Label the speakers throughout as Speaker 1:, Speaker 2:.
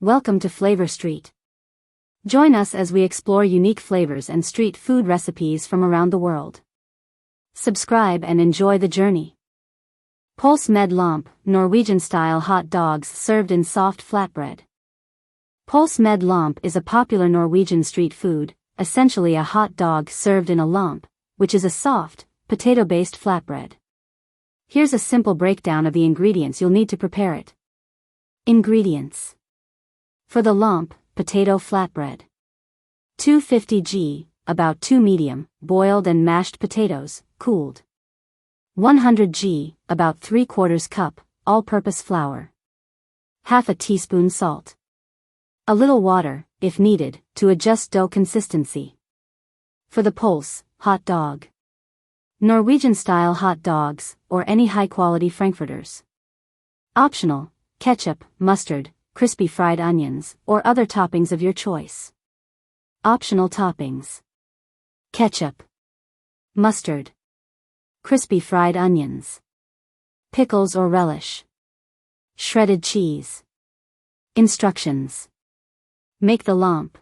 Speaker 1: Welcome to Flavor Street. Join us as we explore unique flavors and street food recipes from around the world. Subscribe and enjoy the journey. Pølse med lompe, Norwegian-style hot dogs served in soft flatbread. Pølse med lompe is a popular Norwegian street food, essentially a hot dog served in a lompe, which is a soft, potato-based flatbread. Here's a simple breakdown of the ingredients you'll need to prepare it. Ingredients. For the lompe, potato flatbread. 250 g, about 2 medium, boiled and mashed potatoes, cooled. 100 g, about 3/4 cup, all-purpose flour. Half a teaspoon salt. A little water, if needed, to adjust dough consistency. For the pølse, hot dog. Norwegian-style hot dogs, or any high-quality frankfurters. Optional, ketchup, mustard, crispy fried onions, or other toppings of your choice. Optional toppings. Ketchup. Mustard. Crispy fried onions. Pickles or relish. Shredded cheese. Instructions. Make the lompe.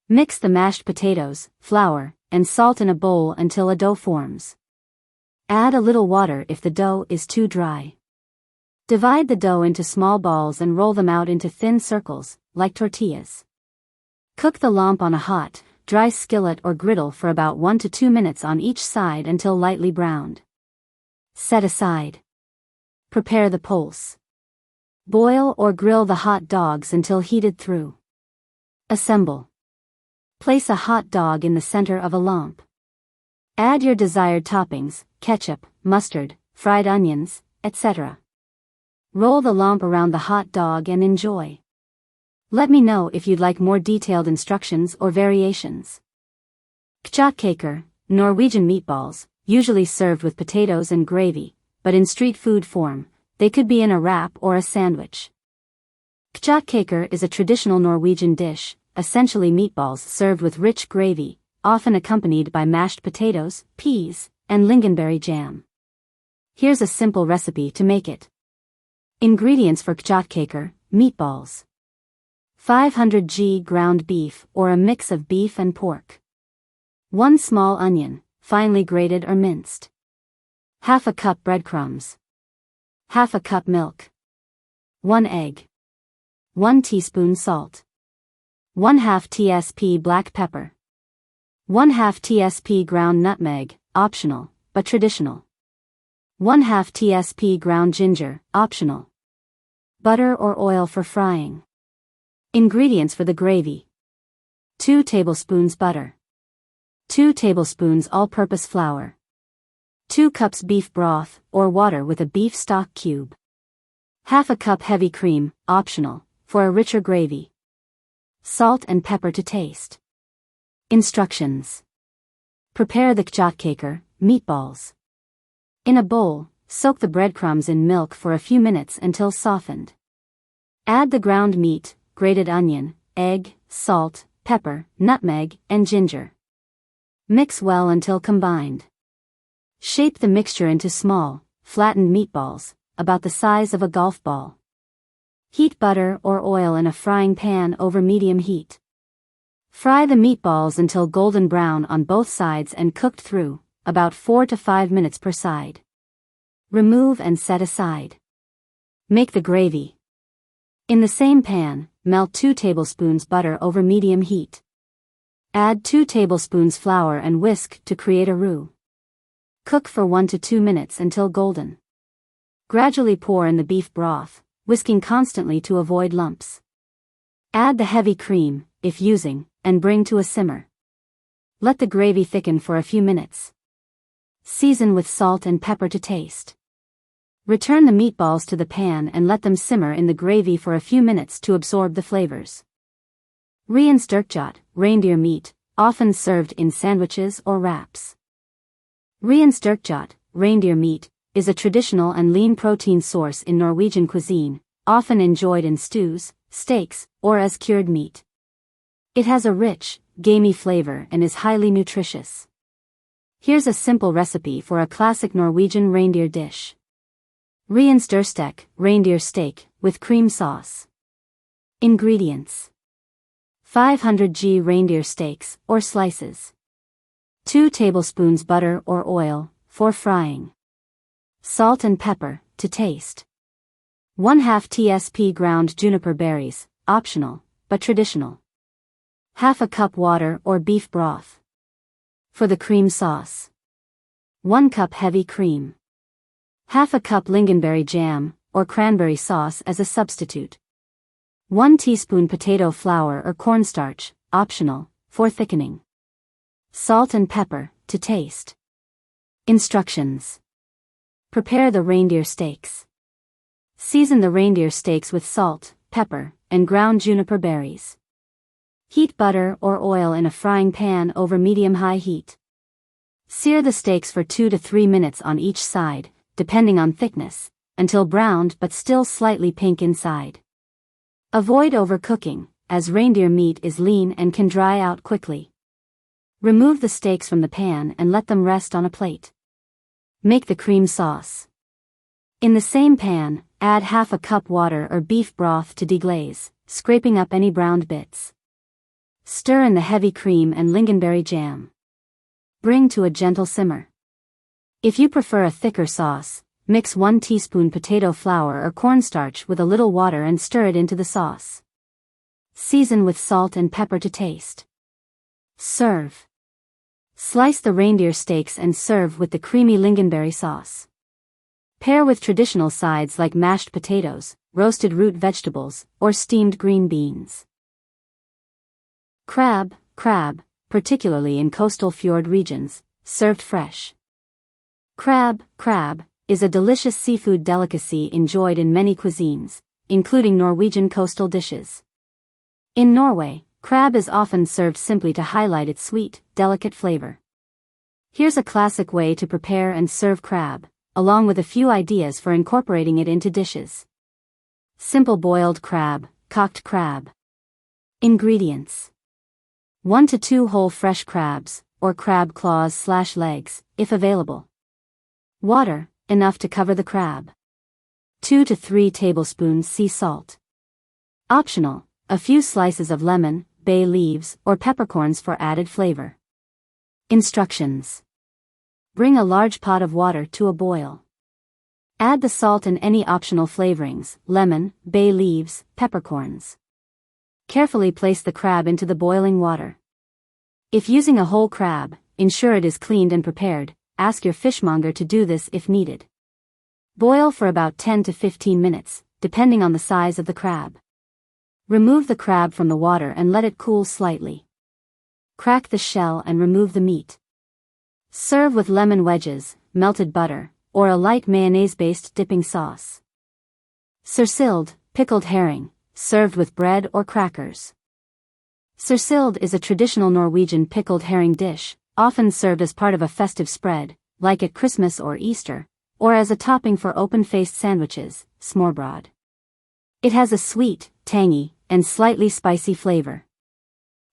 Speaker 1: Mix the mashed potatoes, flour, and salt in a bowl until a dough forms. Add a little water if the dough is too dry. Divide the dough into small balls and roll them out into thin circles, like tortillas. Cook the lompe on a hot, dry skillet or griddle for about 1 to 2 minutes on each side until lightly browned. Set aside. Prepare the pølse. Boil or grill the hot dogs until heated through. Assemble. Place a hot dog in the center of a lompe. Add your desired toppings, ketchup, mustard, fried onions, etc. Roll the lompe around the hot dog and enjoy. Let me know if you'd like more detailed instructions or variations. Kjøttkaker, Norwegian meatballs, usually served with potatoes and gravy, but in street food form, they could be in a wrap or a sandwich. Kjøttkaker is a traditional Norwegian dish, essentially meatballs served with rich gravy, often accompanied by mashed potatoes, peas, and lingonberry jam. Here's a simple recipe to make it. Ingredients for kjøttkaker, meatballs. 500 g ground beef or a mix of beef and pork. 1 small onion, finely grated or minced. Half a cup breadcrumbs. Half a cup milk. 1 egg. 1 teaspoon salt. 1/2 tsp black pepper. 1/2 tsp ground nutmeg, optional, but traditional. 1/2 tsp ground ginger, optional. Butter or oil for frying. Ingredients for the gravy. 2 tablespoons butter. 2 tablespoons all-purpose flour. 2 cups beef broth, or water with a beef stock cube. Half a cup heavy cream, optional, for a richer gravy. Salt and pepper to taste. Instructions. Prepare the kjøttkaker, meatballs. In a bowl, soak the breadcrumbs in milk for a few minutes until softened. Add the ground meat, grated onion, egg, salt, pepper, nutmeg, and ginger. Mix well until combined. Shape the mixture into small, flattened meatballs, about the size of a golf ball. Heat butter or oil in a frying pan over medium heat. Fry the meatballs until golden brown on both sides and cooked through, about 4 to 5 minutes per side. Remove and set aside. Make the gravy. In the same pan, melt 2 tablespoons butter over medium heat. Add 2 tablespoons flour and whisk to create a roux. Cook for 1 to 2 minutes until golden. Gradually pour in the beef broth, whisking constantly to avoid lumps. Add the heavy cream, if using, and bring to a simmer. Let the gravy thicken for a few minutes. Season with salt and pepper to taste. Return the meatballs to the pan and let them simmer in the gravy for a few minutes to absorb the flavors. Reinsdyrkjøtt, reindeer meat, often served in sandwiches or wraps. Reinsdyrkjøtt, reindeer meat, is a traditional and lean protein source in Norwegian cuisine, often enjoyed in stews, steaks, or as cured meat. It has a rich, gamey flavor and is highly nutritious. Here's a simple recipe for a classic Norwegian reindeer dish. Reinsdyrkjøtt, reindeer steak, with cream sauce. Ingredients: 500 g reindeer steaks, or slices. 2 tablespoons butter or oil, for frying. Salt and pepper, to taste. 1/2 tsp ground juniper berries, optional, but traditional. 1/2 cup water or beef broth. For the cream sauce: 1 cup heavy cream. 1/2 cup lingonberry jam, or cranberry sauce as a substitute. 1 teaspoon potato flour or cornstarch, optional, for thickening. Salt and pepper, to taste. Instructions: prepare the reindeer steaks. Season the reindeer steaks with salt, pepper, and ground juniper berries. Heat butter or oil in a frying pan over medium-high heat. Sear the steaks for 2 to 3 minutes on each side, depending on thickness, until browned but still slightly pink inside. Avoid overcooking, as reindeer meat is lean and can dry out quickly. Remove the steaks from the pan and let them rest on a plate. Make the cream sauce. In the same pan, add 1/2 cup water or beef broth to deglaze, scraping up any browned bits. Stir in the heavy cream and lingonberry jam. Bring to a gentle simmer. If you prefer a thicker sauce, mix 1 teaspoon potato flour or cornstarch with a little water and stir it into the sauce. Season with salt and pepper to taste. Serve. Slice the reindeer steaks and serve with the creamy lingonberry sauce. Pair with traditional sides like mashed potatoes, roasted root vegetables, or steamed green beans. Crab, particularly in coastal fjord regions, served fresh. Crab, is a delicious seafood delicacy enjoyed in many cuisines, including Norwegian coastal dishes. In Norway, crab is often served simply to highlight its sweet, delicate flavor. Here's a classic way to prepare and serve crab, along with a few ideas for incorporating it into dishes. Simple boiled crab, cocked crab. Ingredients: 1 to 2 whole fresh crabs, or crab claws/legs, if available. Water, enough to cover the crab. 2 to 3 tablespoons sea salt. Optional, a few slices of lemon, bay leaves, or peppercorns for added flavor. Instructions: bring a large pot of water to a boil. Add the salt and any optional flavorings, lemon, bay leaves, peppercorns. Carefully place the crab into the boiling water. If using a whole crab, ensure it is cleaned and prepared. Ask your fishmonger to do this if needed. Boil for about 10 to 15 minutes, depending on the size of the crab. Remove the crab from the water and let it cool slightly. Crack the shell and remove the meat. Serve with lemon wedges, melted butter, or a light mayonnaise-based dipping sauce. Sursild, pickled herring, served with bread or crackers. Sursild is a traditional Norwegian pickled herring dish, often served as part of a festive spread, like at Christmas or Easter, or as a topping for open-faced sandwiches, smørbrød. It has a sweet, tangy, and slightly spicy flavor.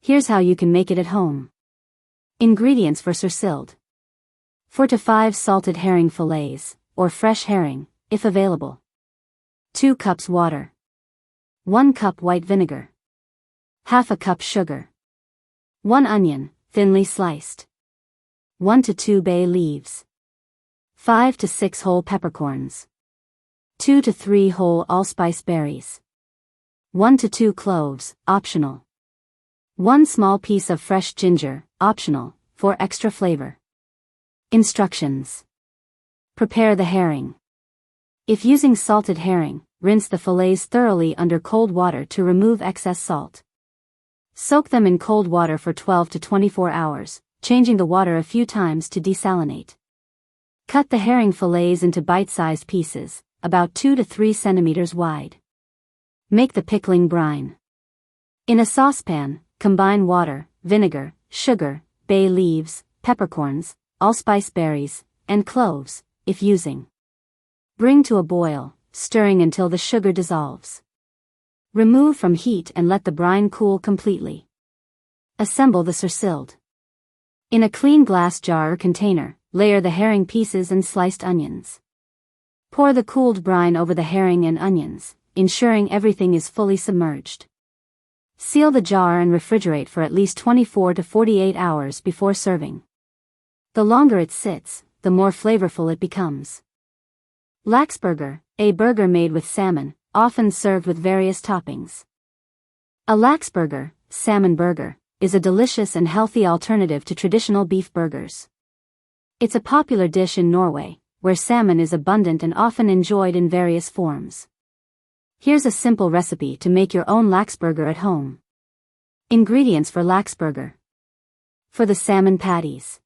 Speaker 1: Here's how you can make it at home. Ingredients for sursild: 4 to 5 salted herring fillets, or fresh herring, if available. 2 cups water. 1 cup white vinegar. 1/2 cup sugar. 1 onion, thinly sliced. 1 to 2 bay leaves. 5 to 6 whole peppercorns. 2 to 3 whole allspice berries. 1 to 2 cloves, optional. 1 small piece of fresh ginger, optional, for extra flavor. Instructions: prepare the herring. If using salted herring, rinse the fillets thoroughly under cold water to remove excess salt. Soak them in cold water for 12 to 24 hours, changing the water a few times to desalinate. Cut the herring fillets into bite-sized pieces, about 2 to 3 centimeters wide. Make the pickling brine. In a saucepan, combine water, vinegar, sugar, bay leaves, peppercorns, allspice berries, and cloves, if using. Bring to a boil, stirring until the sugar dissolves. Remove from heat and let the brine cool completely. Assemble the sursild. In a clean glass jar or container, layer the herring pieces and sliced onions. Pour the cooled brine over the herring and onions, ensuring everything is fully submerged. Seal the jar and refrigerate for at least 24 to 48 hours before serving. The longer it sits, the more flavorful it becomes. Laksburger, a burger made with salmon, often served with various toppings. A Laksburger, salmon burger, is a delicious and healthy alternative to traditional beef burgers. It's a popular dish in Norway, where salmon is abundant and often enjoyed in various forms. Here's a simple recipe to make your own Laksburger at home. Ingredients for Laksburger. For the salmon patties: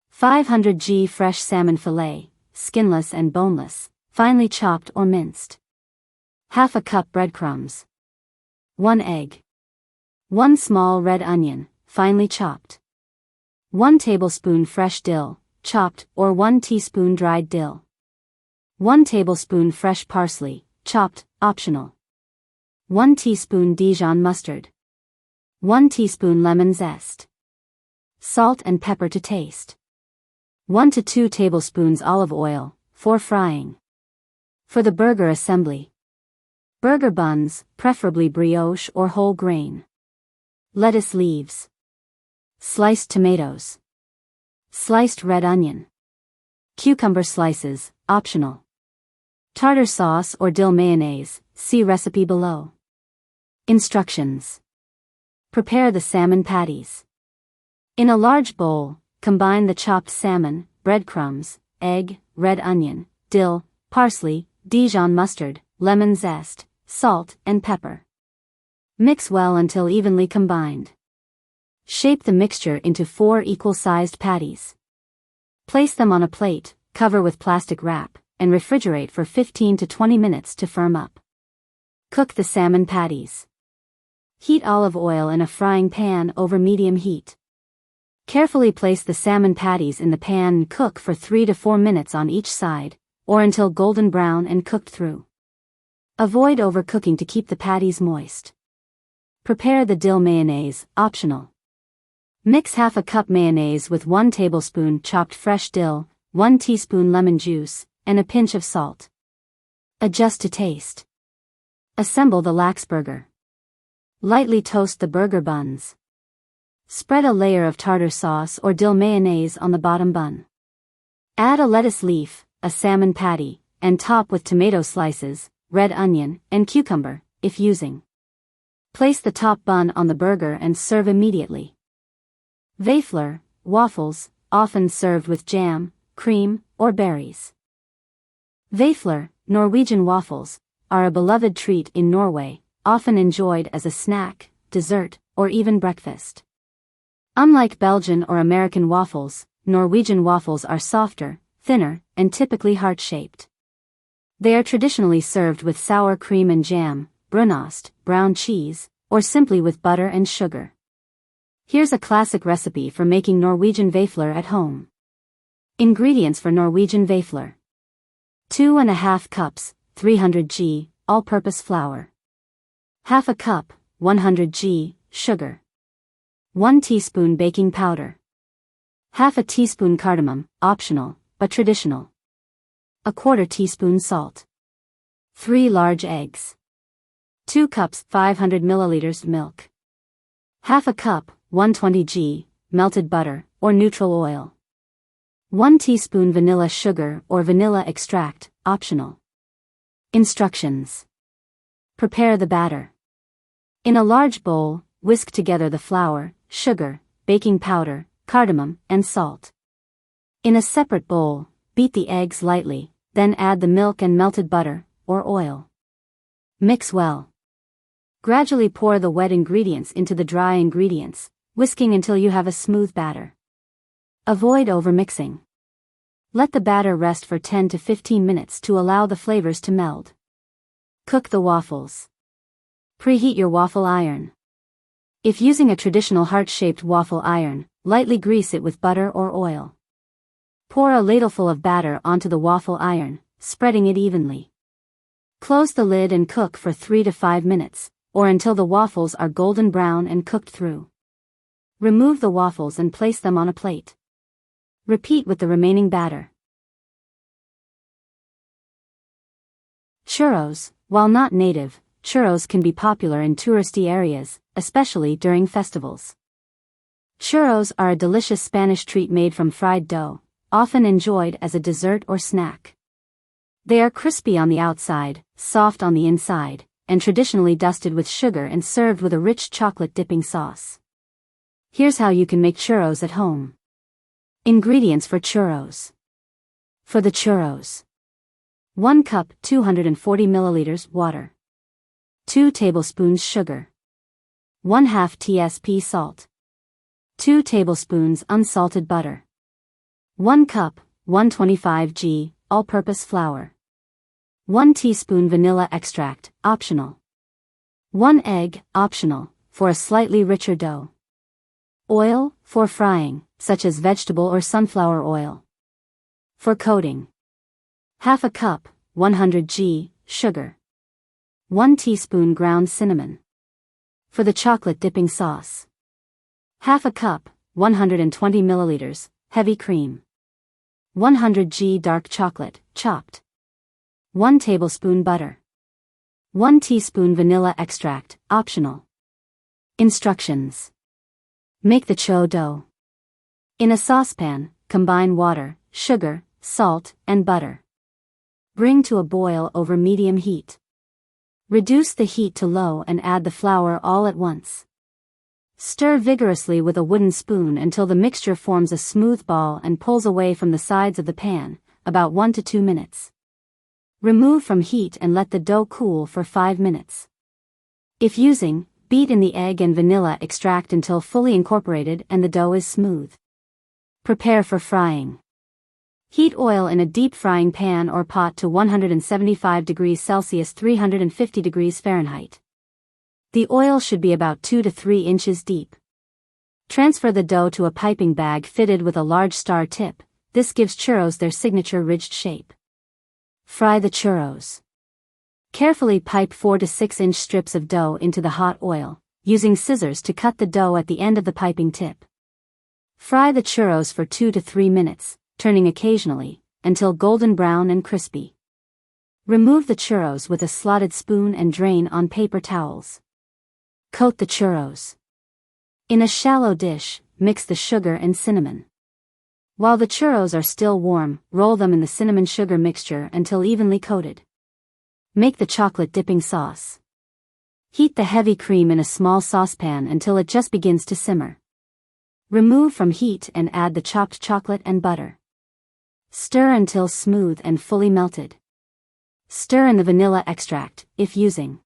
Speaker 1: 500 g fresh salmon fillet, skinless and boneless, finely chopped or minced. Half a cup breadcrumbs. 1 egg. 1 small red onion, finely chopped. 1 tablespoon fresh dill, chopped, or 1 teaspoon dried dill. 1 tablespoon fresh parsley, chopped, optional. 1 teaspoon Dijon mustard. 1 teaspoon lemon zest. Salt and pepper to taste. 1 to 2 tablespoons olive oil, for frying. For the burger assembly: burger buns, preferably brioche or whole grain. Lettuce leaves. Sliced tomatoes. Sliced red onion. Cucumber slices, optional. Tartar sauce or dill mayonnaise, see recipe below. Instructions. Prepare the salmon patties. In a large bowl, combine the chopped salmon, breadcrumbs, egg, red onion, dill, parsley, Dijon mustard, lemon zest, salt, and pepper. Mix well until evenly combined. Shape the mixture into 4 equal-sized patties. Place them on a plate, cover with plastic wrap, and refrigerate for 15 to 20 minutes to firm up. Cook the salmon patties. Heat olive oil in a frying pan over medium heat. Carefully place the salmon patties in the pan and cook for 3 to 4 minutes on each side, or until golden brown and cooked through. Avoid overcooking to keep the patties moist. Prepare the dill mayonnaise, optional. Mix half a cup mayonnaise with 1 tablespoon chopped fresh dill, 1 teaspoon lemon juice, and a pinch of salt. Adjust to taste. Assemble the Laksburger. Lightly toast the burger buns. Spread a layer of tartar sauce or dill mayonnaise on the bottom bun. Add a lettuce leaf, a salmon patty, and top with tomato slices, red onion, and cucumber, if using. Place the top bun on the burger and serve immediately. Vafler, waffles, often served with jam, cream, or berries. Vafler, Norwegian waffles, are a beloved treat in Norway, often enjoyed as a snack, dessert, or even breakfast. Unlike Belgian or American waffles, Norwegian waffles are softer, thinner, and typically heart-shaped. They are traditionally served with sour cream and jam, brunost, brown cheese, or simply with butter and sugar. Here's a classic recipe for making Norwegian Vafler at home. Ingredients for Norwegian Vafler: 2½ cups, 300 g, all-purpose flour. Half a cup, 100 g, sugar. 1 teaspoon baking powder. Half a teaspoon cardamom, optional, but traditional. 1/4 teaspoon salt. 3 large eggs. 2 cups, 500 milliliters milk. Half a cup, 120 g, melted butter, or neutral oil. 1 teaspoon vanilla sugar or vanilla extract, optional. Instructions. Prepare the batter. In a large bowl, whisk together the flour, sugar, baking powder, cardamom, and salt. In a separate bowl, beat the eggs lightly, then add the milk and melted butter, or oil. Mix well. Gradually pour the wet ingredients into the dry ingredients, whisking until you have a smooth batter. Avoid overmixing. Let the batter rest for 10 to 15 minutes to allow the flavors to meld. Cook the waffles. Preheat your waffle iron. If using a traditional heart-shaped waffle iron, lightly grease it with butter or oil. Pour a ladleful of batter onto the waffle iron, spreading it evenly. Close the lid and cook for 3 to 5 minutes, or until the waffles are golden brown and cooked through. Remove the waffles and place them on a plate. Repeat with the remaining batter. Churros. While not native, churros can be popular in touristy areas, especially during festivals. Churros are a delicious Spanish treat made from fried dough, often enjoyed as a dessert or snack. They are crispy on the outside, soft on the inside, and traditionally dusted with sugar and served with a rich chocolate dipping sauce. Here's how you can make churros at home. Ingredients for churros. For the churros: 1 cup 240 milliliters water, 2 tablespoons sugar, 1/2 tsp salt, 2 tablespoons unsalted butter, 1 cup 125 g all-purpose flour, 1 teaspoon vanilla extract, optional, 1 egg, optional, for a slightly richer dough. Oil, for frying, such as vegetable or sunflower oil. For coating: 1/2 cup, 100 g, sugar, 1 teaspoon ground cinnamon. For the chocolate dipping sauce: 1/2 cup, 120 milliliters, heavy cream, 100 g dark chocolate, chopped, 1 tablespoon butter, 1 teaspoon vanilla extract, optional. Instructions. Make the churro dough. In a saucepan, combine water, sugar, salt, and butter. Bring to a boil over medium heat. Reduce the heat to low and add the flour all at once. Stir vigorously with a wooden spoon until the mixture forms a smooth ball and pulls away from the sides of the pan, about 1 to 2 minutes. Remove from heat and let the dough cool for 5 minutes. If using, beat in the egg and vanilla extract until fully incorporated and the dough is smooth. Prepare for frying. Heat oil in a deep frying pan or pot to 175 degrees Celsius 350 degrees Fahrenheit. The oil should be about 2 to 3 inches deep. Transfer the dough to a piping bag fitted with a large star tip. This gives churros their signature ridged shape. Fry the churros. Carefully pipe 4 to 6 inch strips of dough into the hot oil, using scissors to cut the dough at the end of the piping tip. Fry the churros for 2 to 3 minutes, turning occasionally, until golden brown and crispy. Remove the churros with a slotted spoon and drain on paper towels. Coat the churros. In a shallow dish, mix the sugar and cinnamon. While the churros are still warm, roll them in the cinnamon sugar mixture until evenly coated. Make the chocolate dipping sauce. Heat the heavy cream in a small saucepan until it just begins to simmer. Remove from heat and add the chopped chocolate and butter. Stir until smooth and fully melted. Stir in the vanilla extract, if using.